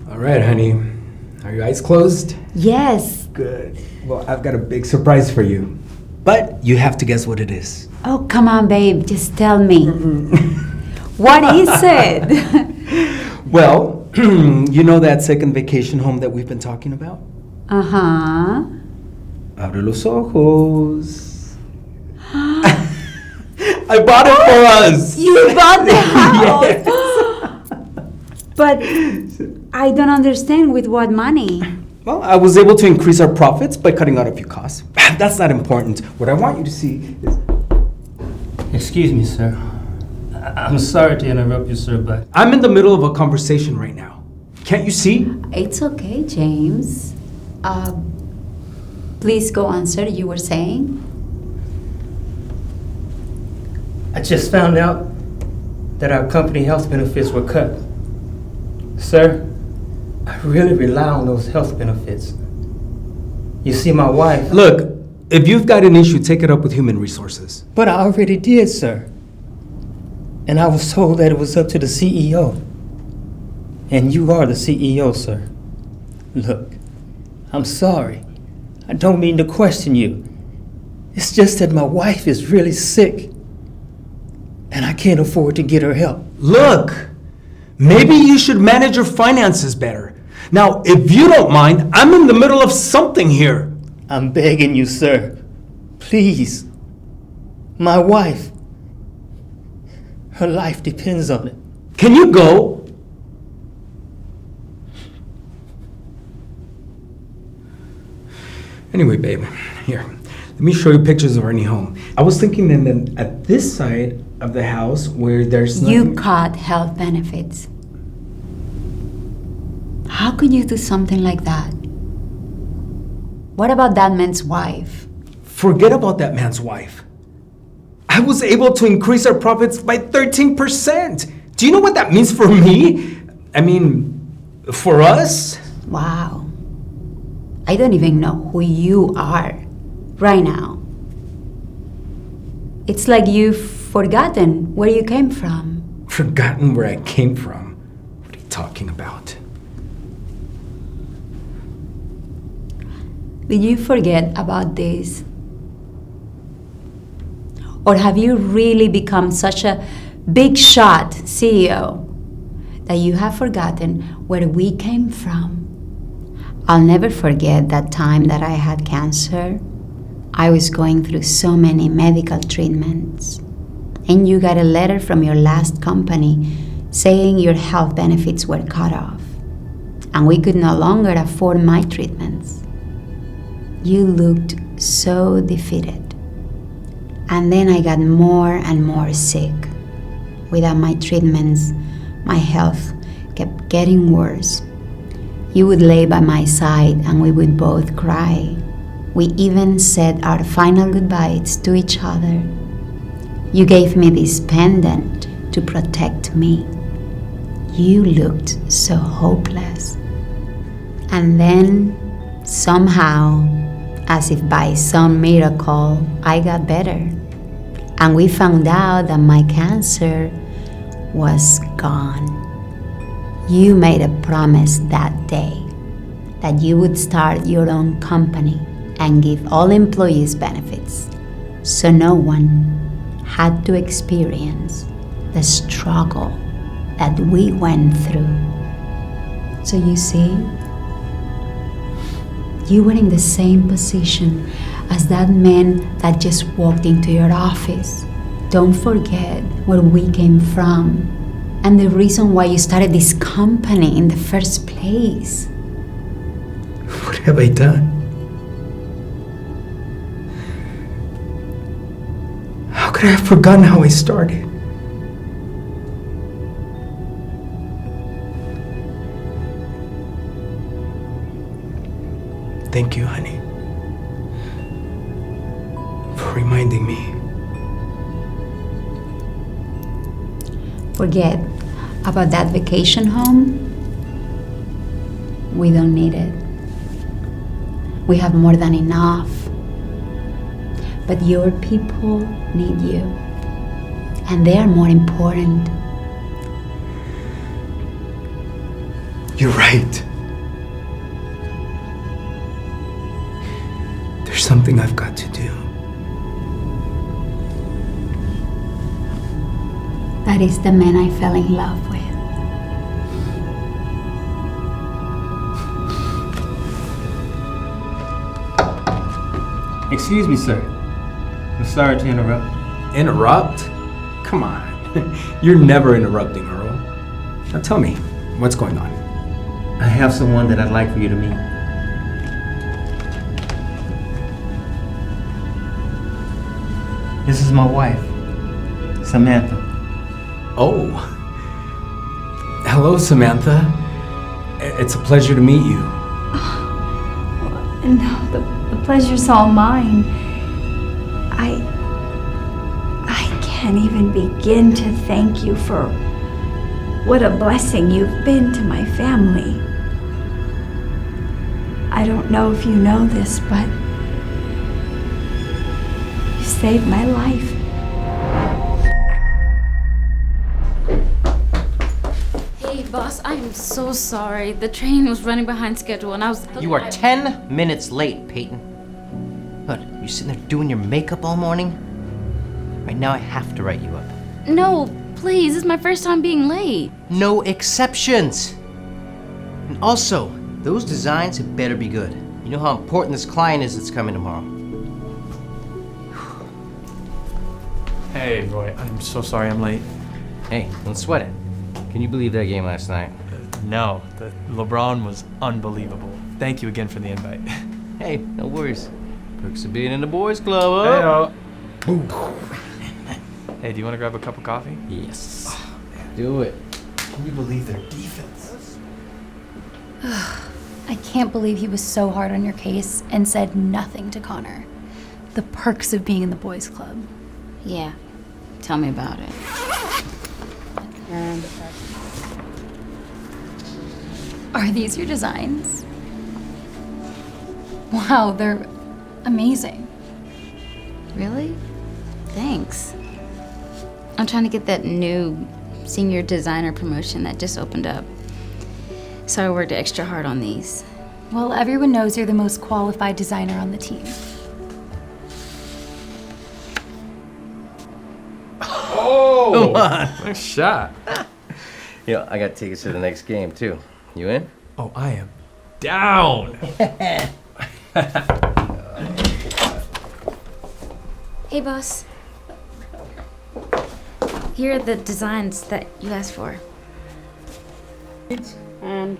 All right, honey. Are your eyes closed? Yes. Good. Well, I've got a big surprise for you. But you have to guess what it is. Oh, come on, babe. Just tell me. What is it? Well, you know that second vacation home that we've been talking about? Uh-huh. Abre los ojos. I bought it for us. You bought the house. Yes. But I don't understand with what money. Well, I was able to increase our profits by cutting out a few costs. That's not important. What I want you to see is... Excuse me, sir. I'm sorry to interrupt you, sir, but... I'm in the middle of a conversation right now. Can't you see? It's okay, James. Please go on, sir. You were saying? I just found out that our company health benefits were cut. Sir, I really rely on those health benefits. You see, my wife... Look, if you've got an issue, take it up with human resources. But I already did, sir. And I was told that it was up to the CEO. And you are the CEO, sir. Look, I'm sorry. I don't mean to question you. It's just that my wife is really sick. And I can't afford to get her help. Look, maybe you should manage your finances better. Now, if you don't mind, I'm in the middle of something here. I'm begging you, sir. Please. My wife. Her life depends on it. Can you go? Anyway, babe, here. Let me show you pictures of our new home. I was thinking then at this side of the house where there's You nothing... cut health benefits. How could you do something like that? What about that man's wife? Forget about that man's wife. I was able to increase our profits by 13%. Do you know what that means for me? I mean, for us? Wow. I don't even know who you are right now. It's like you've forgotten where you came from. Forgotten where I came from? What are you talking about? Did you forget about this? Or have you really become such a big shot CEO that you have forgotten where we came from? I'll never forget that time that I had cancer. I was going through so many medical treatments. And you got a letter from your last company saying your health benefits were cut off. And we could no longer afford my treatments. You looked so defeated. And then I got more and more sick. Without my treatments, my health kept getting worse. You would lay by my side and we would both cry. We even said our final goodbyes to each other. You gave me this pendant to protect me. You looked so hopeless. And then, somehow, as if by some miracle, I got better. And we found out that my cancer was gone. You made a promise that day that you would start your own company and give all employees benefits, so no one had to experience the struggle that we went through. So you see, you were in the same position as that man that just walked into your office. Don't forget where we came from and the reason why you started this company in the first place. What have I done? How could I have forgotten how I started? Thank you, honey, for reminding me. Forget about that vacation home. We don't need it. We have more than enough. But your people need you. And they are more important. You're right. There's something I've got to do. That is the man I fell in love with. Excuse me, sir. I'm sorry to interrupt. Interrupt? Come on. You're never interrupting, Earl. Now tell me, what's going on? I have someone that I'd like for you to meet. This is my wife, Samantha. Oh. Hello, Samantha. It's a pleasure to meet you. No, the pleasure's all mine. I can't even begin to thank you for what a blessing you've been to my family. I don't know if you know this, but you saved my life. Hey, boss, I'm so sorry. The train was running behind schedule and I was... You are 10 minutes late, Peyton. What, you sitting there doing your makeup all morning? Right now I have to write you up. No, please, this is my first time being late. No exceptions! And also, those designs had better be good. You know how important this client is that's coming tomorrow. Hey, Roy, I'm so sorry I'm late. Hey, don't sweat it. Can you believe that game last night? No, the LeBron was unbelievable. Thank you again for the invite. Hey, no worries. Perks of being in the boys' club, huh? Hey, do you want to grab a cup of coffee? Yes. Do it. Can you believe their defense? I can't believe he was so hard on your case and said nothing to Connor. The perks of being in the boys' club. Yeah, tell me about it. Are these your designs? Wow, they're amazing. Really? Thanks. I'm trying to get that new senior designer promotion that just opened up. So I worked extra hard on these. Well, everyone knows you're the most qualified designer on the team. Oh! Come on. Nice shot. You know, I got tickets to the next game, too. You in? Oh, I am down. Hey, boss. Here are the designs that you asked for. And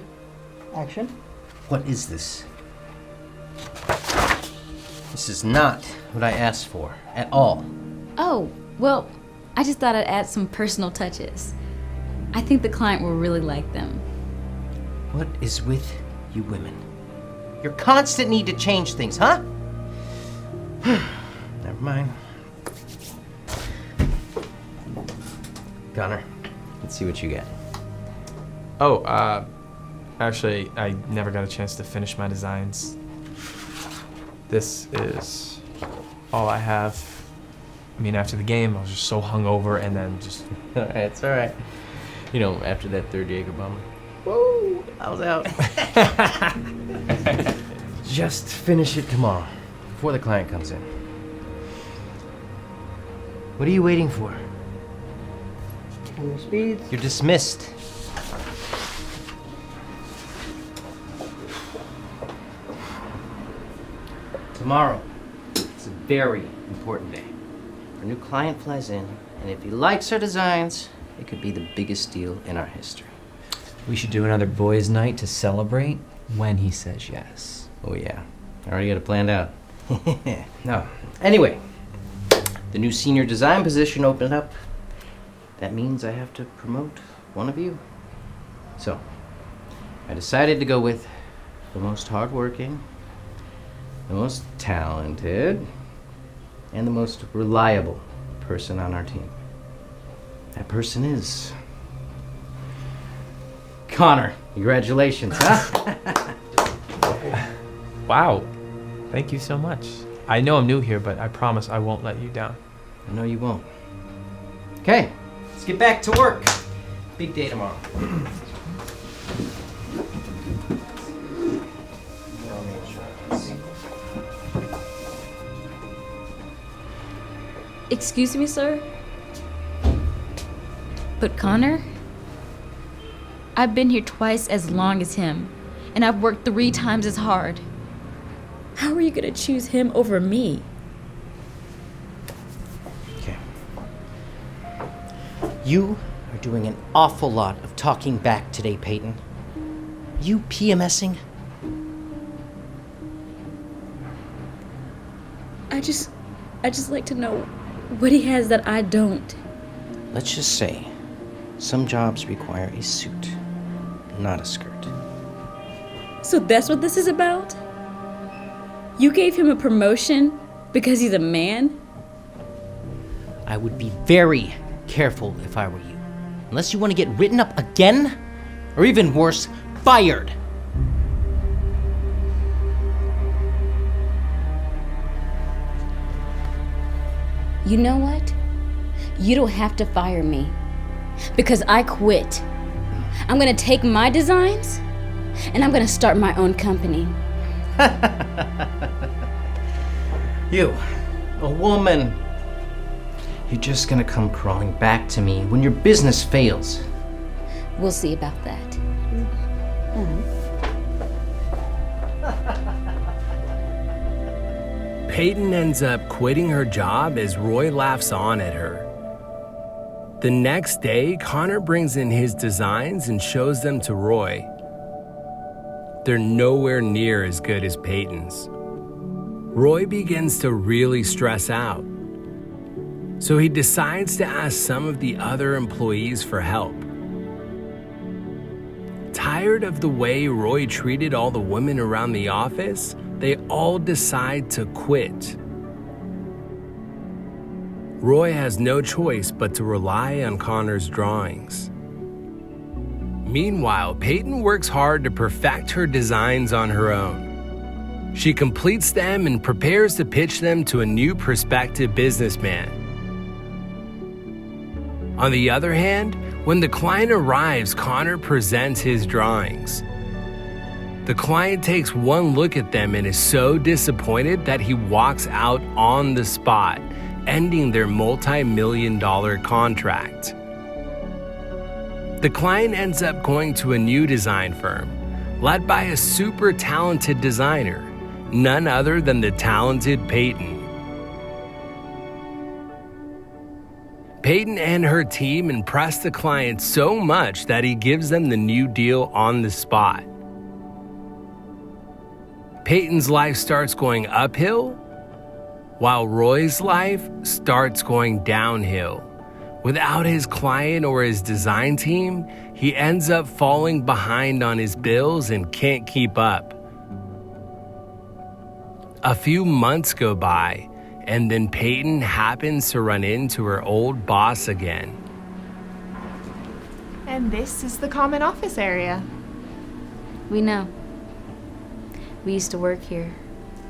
action. What is this? This is not what I asked for at all. Oh, well, I just thought I'd add some personal touches. I think the client will really like them. What is with you women? Your constant need to change things, huh? Never mind. Connor, let's see what you got. Oh, actually, I never got a chance to finish my designs. This is all I have. I mean, after the game, I was just so hungover and then just... All right, it's all right. You know, after that third Jaeger bomb, whoa, I was out. Just finish it tomorrow, before the client comes in. What are you waiting for? You're dismissed. Tomorrow, it's a very important day. Our new client flies in, and if he likes our designs, it could be the biggest deal in our history. We should do another boys' night to celebrate when he says yes. Oh yeah, I already got it planned out. No, anyway, the new senior design position opened up. That means I have to promote one of you. So, I decided to go with the most hardworking, the most talented, and the most reliable person on our team. That person is Connor. Congratulations, huh? Wow. Thank you so much. I know I'm new here, but I promise I won't let you down. I know you won't. Okay, let's get back to work. Big day tomorrow. Excuse me, sir? But Connor? I've been here twice as long as him, and I've worked 3 times as hard. How are you gonna choose him over me? Okay. You are doing an awful lot of talking back today, Peyton. You PMSing? I just like to know what he has that I don't. Let's just say, some jobs require a suit, not a skirt. So that's what this is about? You gave him a promotion because he's a man? I would be very careful if I were you. Unless you want to get written up again, or even worse, fired. You know what? You don't have to fire me. Because I quit. I'm gonna take my designs, and I'm gonna start my own company. You, a woman. You're just gonna come crawling back to me when your business fails. We'll see about that. Peyton ends up quitting her job as Roy laughs on at her. The next day, Connor brings in his designs and shows them to Roy. They're nowhere near as good as Peyton's. Roy begins to really stress out. So he decides to ask some of the other employees for help. Tired of the way Roy treated all the women around the office, they all decide to quit. Roy has no choice but to rely on Connor's drawings. Meanwhile, Peyton works hard to perfect her designs on her own. She completes them and prepares to pitch them to a new prospective businessman. On the other hand, when the client arrives, Connor presents his drawings. The client takes one look at them and is so disappointed that he walks out on the spot, ending their multi-million-dollar contract. The client ends up going to a new design firm, led by a super talented designer, none other than the talented Peyton. Peyton and her team impress the client so much that he gives them the new deal on the spot. Peyton's life starts going uphill, while Roy's life starts going downhill. Without his client or his design team, he ends up falling behind on his bills and can't keep up. A few months go by, and then Peyton happens to run into her old boss again. And this is the common office area. We know. We used to work here.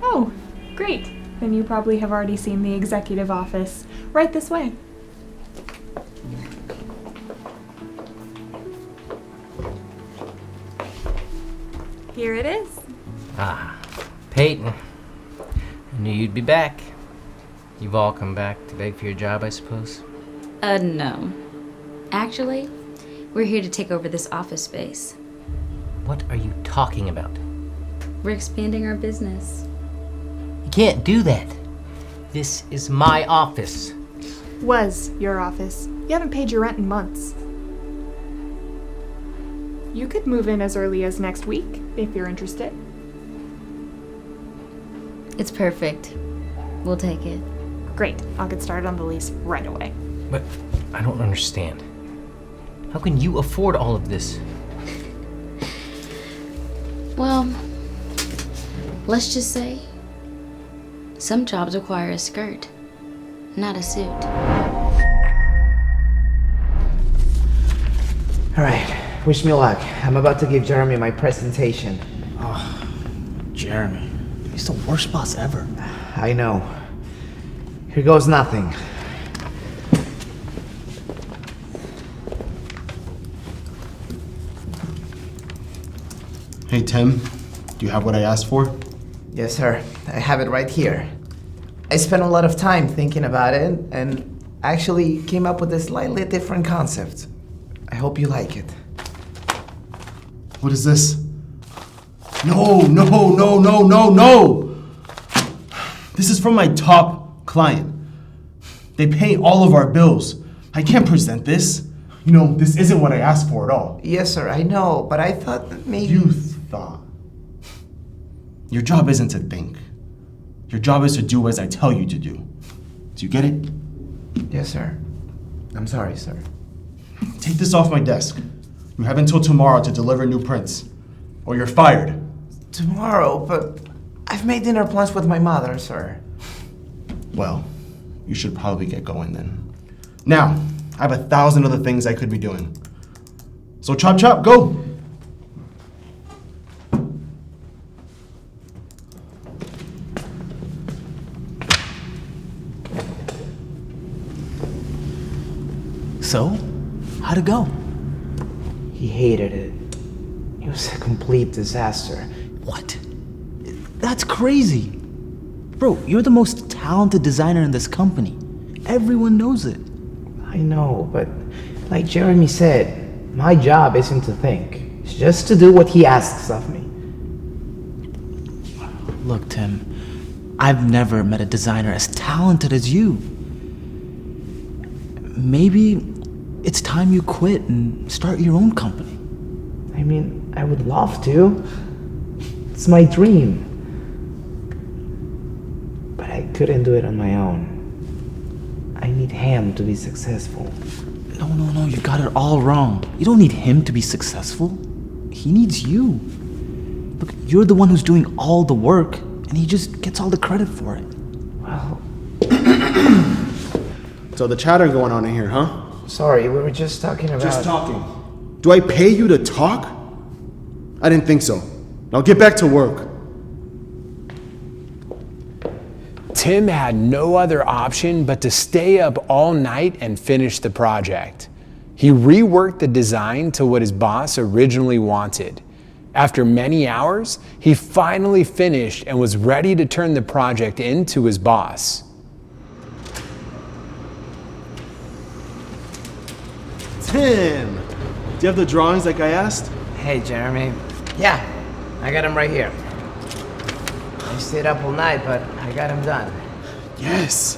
Oh, great. Then you probably have already seen the executive office. Right this way. Here it is. Ah, Peyton. I knew you'd be back. You've all come back to beg for your job, I suppose? No. Actually, we're here to take over this office space. What are you talking about? We're expanding our business. You can't do that. This is my office. Was your office. You haven't paid your rent in months. You could move in as early as next week, if you're interested. It's perfect. We'll take it. Great. I'll get started on the lease right away. But I don't understand. How can you afford all of this? Well, let's just say some jobs require a skirt, not a suit. All right, wish me luck. I'm about to give Jeremy my presentation. Oh, Jeremy. He's the worst boss ever. I know. Here goes nothing. Hey, Tim. Do you have what I asked for? Yes, sir. I have it right here. I spent a lot of time thinking about it and actually came up with a slightly different concept. I hope you like it. What is this? No, no, no, no, no, no! This is from my top client. They pay all of our bills. I can't present this. You know, this isn't what I asked for at all. Yes, sir, I know, but I thought that maybe... You thought. Your job isn't to think. Your job is to do as I tell you to do. Do you get it? Yes, sir. I'm sorry, sir. Take this off my desk. You have until tomorrow to deliver new prints, or you're fired. Tomorrow? But I've made dinner plans with my mother, sir. Well, you should probably get going then. Now, I have 1,000 other things I could be doing. So chop chop, go! So, how'd it go? He hated it. It was a complete disaster. What? That's crazy. Bro, you're the most talented designer in this company. Everyone knows it. I know, but like Jeremy said, my job isn't to think. It's just to do what he asks of me. Look, Tim, I've never met a designer as talented as you. Maybe it's time you quit and start your own company. I mean, I would love to. It's my dream. But I couldn't do it on my own. I need him to be successful. No, you got it all wrong. You don't need him to be successful. He needs you. Look, you're the one who's doing all the work, and he just gets all the credit for it. Well... So the chatter going on in here, huh? Sorry, we were just talking about... Just talking. Do I pay you to talk? I didn't think so. Now get back to work. Tim had no other option but to stay up all night and finish the project. He reworked the design to what his boss originally wanted. After many hours, he finally finished and was ready to turn the project in to his boss. Tim! Do you have the drawings like I asked? Hey, Jeremy. Yeah, I got him right here. I stayed up all night, but I got him done. Yes!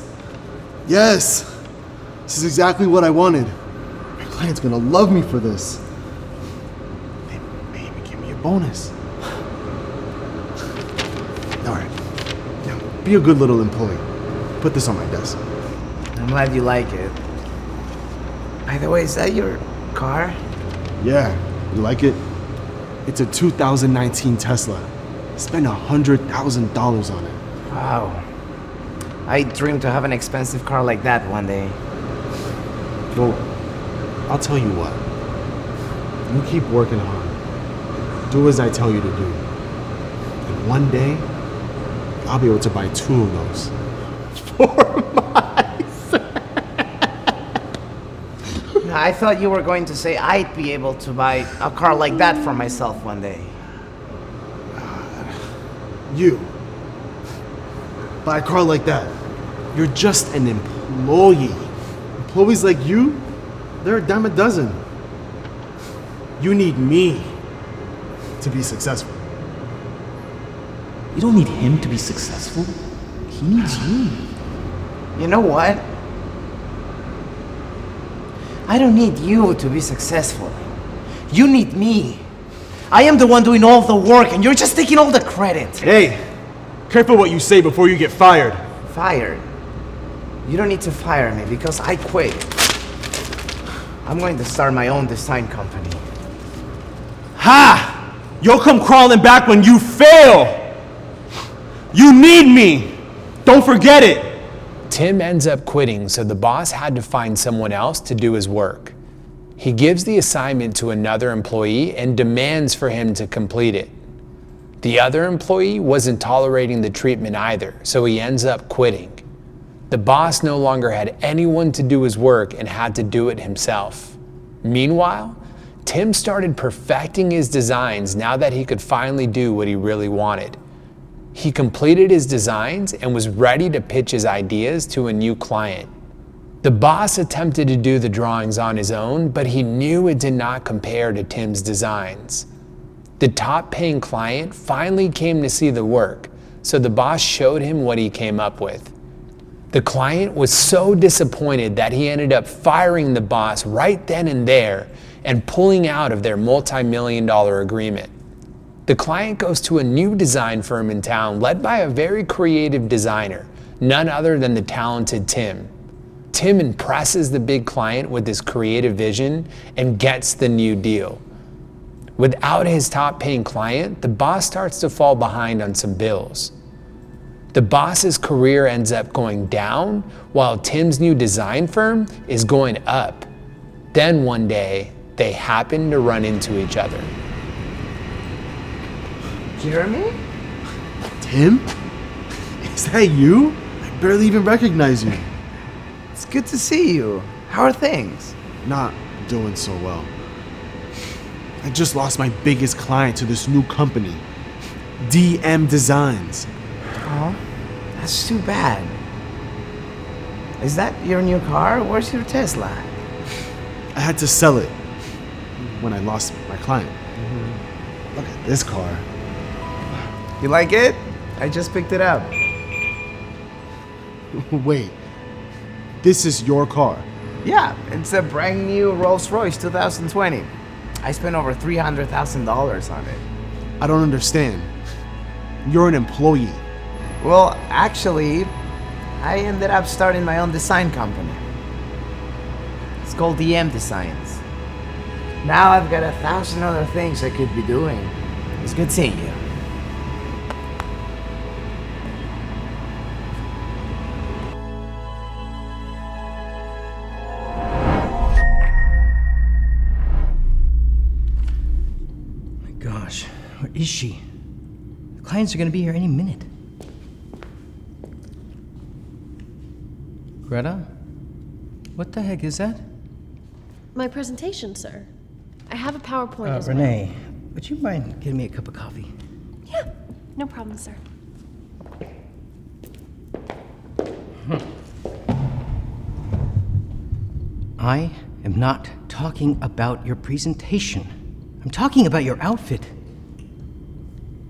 Yes! This is exactly what I wanted. My client's gonna love me for this. Maybe give me a bonus. Alright. Now, be a good little employee. Put this on my desk. I'm glad you like it. By the way, is that your car? Yeah, you like it? It's a 2019 Tesla. Spent $100,000 on it. Wow. I dream to have an expensive car like that one day. Well, I'll tell you what. You keep working hard. Do as I tell you to do. And one day, I'll be able to buy 2 of those. For myself. I thought you were going to say I'd be able to buy a car like that for myself one day. You. Buy a car like that. You're just an employee. Employees like you, they're a dime a dozen. You need me to be successful. You don't need him to be successful. He needs you. You know what? I don't need you to be successful. You need me. I am the one doing all the work and you're just taking all the credit. Hey, careful what you say before you get fired. Fired? You don't need to fire me because I quit. I'm going to start my own design company. Ha! You'll come crawling back when you fail! You need me! Don't forget it! Tim ends up quitting, so the boss had to find someone else to do his work. He gives the assignment to another employee and demands for him to complete it. The other employee wasn't tolerating the treatment either, so he ends up quitting. The boss no longer had anyone to do his work and had to do it himself. Meanwhile, Tim started perfecting his designs now that he could finally do what he really wanted. He completed his designs and was ready to pitch his ideas to a new client. The boss attempted to do the drawings on his own, but he knew it did not compare to Tim's designs. The top-paying client finally came to see the work, so the boss showed him what he came up with. The client was so disappointed that he ended up firing the boss right then and there and pulling out of their multi-million-dollar agreement. The client goes to a new design firm in town led by a very creative designer, none other than the talented Tim. Tim impresses the big client with his creative vision and gets the new deal. Without his top-paying client, the boss starts to fall behind on some bills. The boss's career ends up going down while Tim's new design firm is going up. Then one day, they happen to run into each other. Jeremy? Tim? Is that you? I barely even recognize you. It's good to see you. How are things? Not doing so well. I just lost my biggest client to this new company, DM Designs. Oh, that's too bad. Is that your new car? Where's your Tesla? I had to sell it when I lost my client. Look at this car. You like it? I just picked it up. Wait, this is your car? Yeah, it's a brand new Rolls-Royce 2020. I spent over $300,000 on it. I don't understand. You're an employee. Well, actually, I ended up starting my own design company. It's called DM Designs. Now I've got 1,000 other things I could be doing. It's good seeing you. Gosh, where is she? The clients are gonna be here any minute. Greta? What the heck is that? My presentation, sir. I have a PowerPoint as Renee, would you mind getting me a cup of coffee? well. Yeah, no problem, sir. I am not talking about your presentation. I'm talking about your outfit.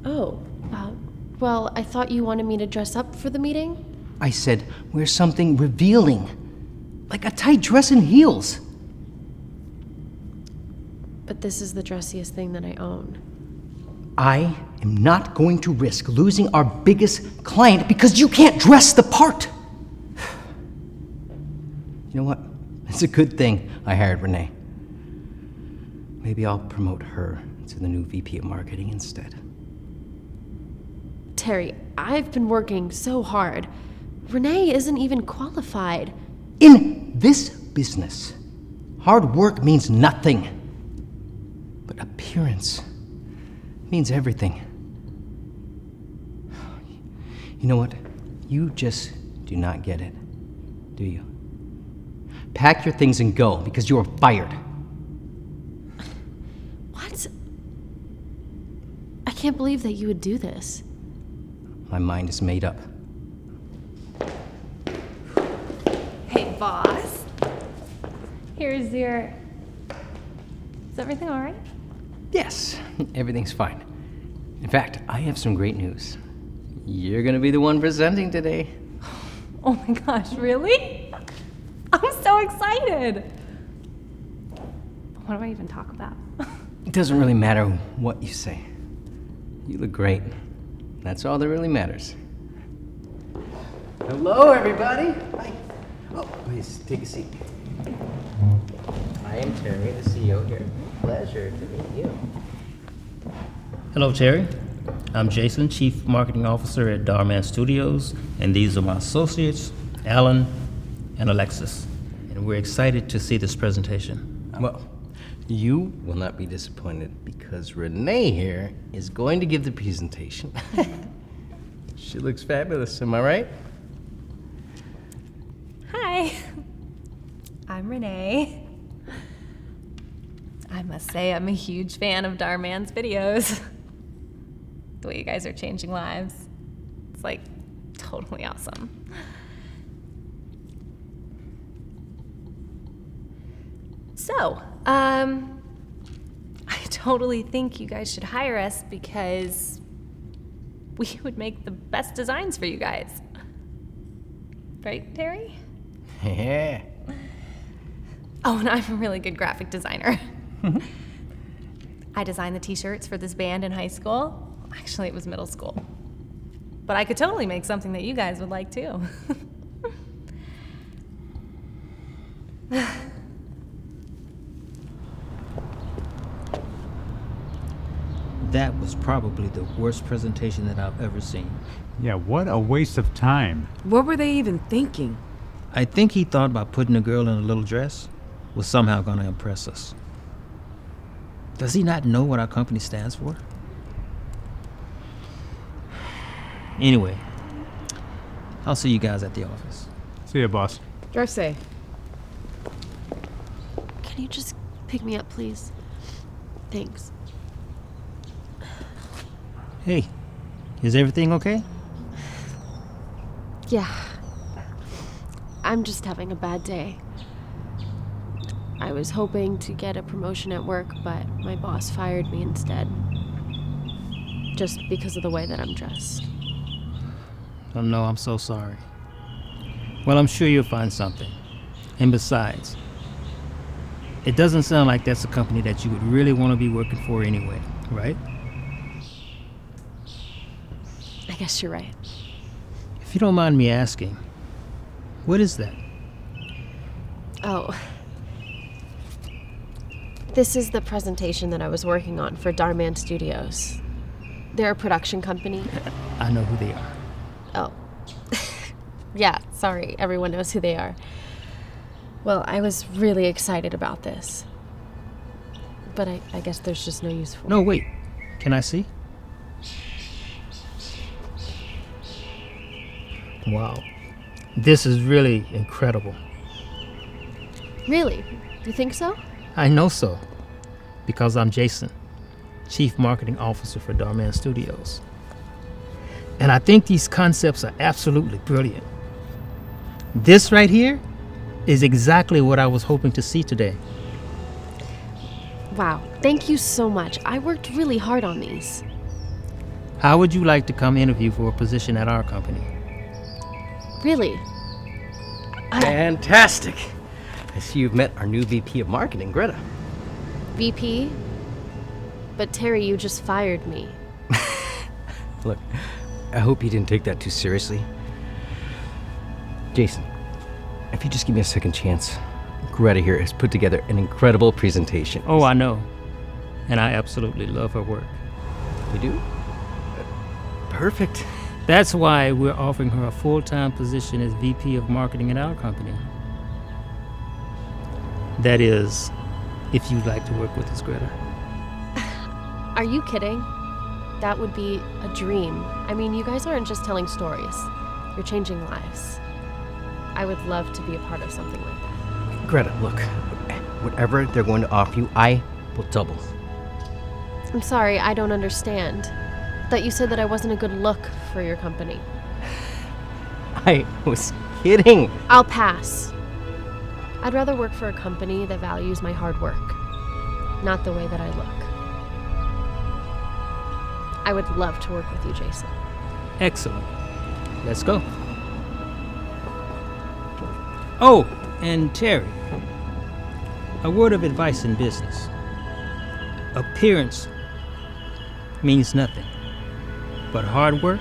Oh, well, I thought you wanted me to dress up for the meeting? I said, wear something revealing, like a tight dress and heels. But this is the dressiest thing that I own. I am not going to risk losing our biggest client because you can't dress the part. You know what? It's a good thing I hired Renee. Maybe I'll promote her to the new VP of Marketing instead. Terry, I've been working so hard. Renee isn't even qualified. In this business, hard work means nothing. But appearance means everything. You know what? You just do not get it, do you? Pack your things and go, because you are fired. What? I can't believe that you would do this. My mind is made up. Hey, boss. Here's your... Is everything all right? Yes, everything's fine. In fact, I have some great news. You're gonna be the one presenting today. Oh my gosh, really? I'm so excited. What do I even talk about? It doesn't really matter what you say. You look great. That's all that really matters. Hello, everybody. Hi. Oh, please, take a seat. I am Terry, the CEO here. Pleasure to meet you. Hello, Terry. I'm Jason, Chief Marketing Officer at Dhar Mann Studios, and these are my associates, Alan and Alexis. And we're excited to see this presentation. Well, you will not be disappointed because Renee here is going to give the presentation. She looks fabulous, am I right? Hi. I'm Renee. I must say I'm a huge fan of Dhar Mann's videos. The way you guys are changing lives. It's like totally awesome. So, I totally think you guys should hire us because we would make the best designs for you guys. Right, Terry? Yeah. Oh, and I'm a really good graphic designer. I designed the t-shirts for this band in high school. Actually, it was middle school. But I could totally make something that you guys would like too. That was probably the worst presentation that I've ever seen. Yeah, what a waste of time. What were they even thinking? I think he thought about putting a girl in a little dress was somehow going to impress us. Does he not know what our company stands for? Anyway, I'll see you guys at the office. See ya, boss. Drive safe. Can you just pick me up, please? Thanks. Hey, is everything okay? Yeah. I'm just having a bad day. I was hoping to get a promotion at work, but my boss fired me instead. Just because of the way that I'm dressed. Oh no, I'm so sorry. Well, I'm sure you'll find something. And besides, it doesn't sound like that's a company that you would really want to be working for anyway, right? I guess you're right. If you don't mind me asking, what is that? Oh. This is the presentation that I was working on for Dhar Mann Studios. They're a production company. I know who they are. Oh. Yeah, sorry, everyone knows who they are. Well, I was really excited about this. But I guess there's just no use for it. No, wait. Can I see? Wow. This is really incredible. Really? You think so? I know so. Because I'm Jason, Chief Marketing Officer for Dhar Mann Studios. And I think these concepts are absolutely brilliant. This right here is exactly what I was hoping to see today. Wow, thank you so much. I worked really hard on these. How would you like to come interview for a position at our company? Really? Fantastic. I see you've met our new VP of Marketing, Greta. VP? But Terry, you just fired me. Look, I hope you didn't take that too seriously. Jason, if you just give me a second chance, Greta here has put together an incredible presentation. Oh, I know. And I absolutely love her work. You do? Perfect. That's why we're offering her a full-time position as VP of Marketing at our company. That is, if you'd like to work with us, Greta. Are you kidding? That would be a dream. I mean, you guys aren't just telling stories. You're changing lives. I would love to be a part of something like that. Greta, look, whatever they're going to offer you, I will double. I'm sorry, I don't understand. Thought you said that I wasn't a good look for your company. I was kidding. I'll pass. I'd rather work for a company that values my hard work, not the way that I look. I would love to work with you, Jason. Excellent. Let's go. Oh, and Terry, a word of advice in business. Appearance means nothing, but hard work,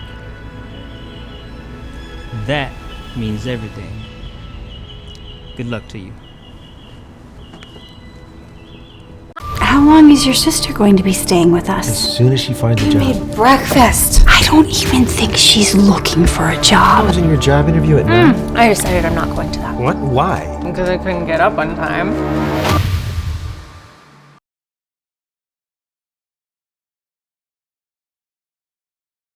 that means everything. Good luck to you. How long is your sister going to be staying with us? As soon as she finds a job. Made breakfast. I don't even think she's looking for a job. Wasn't your job interview at 9? I decided I'm not going to that. What? Why? Because I couldn't get up on time.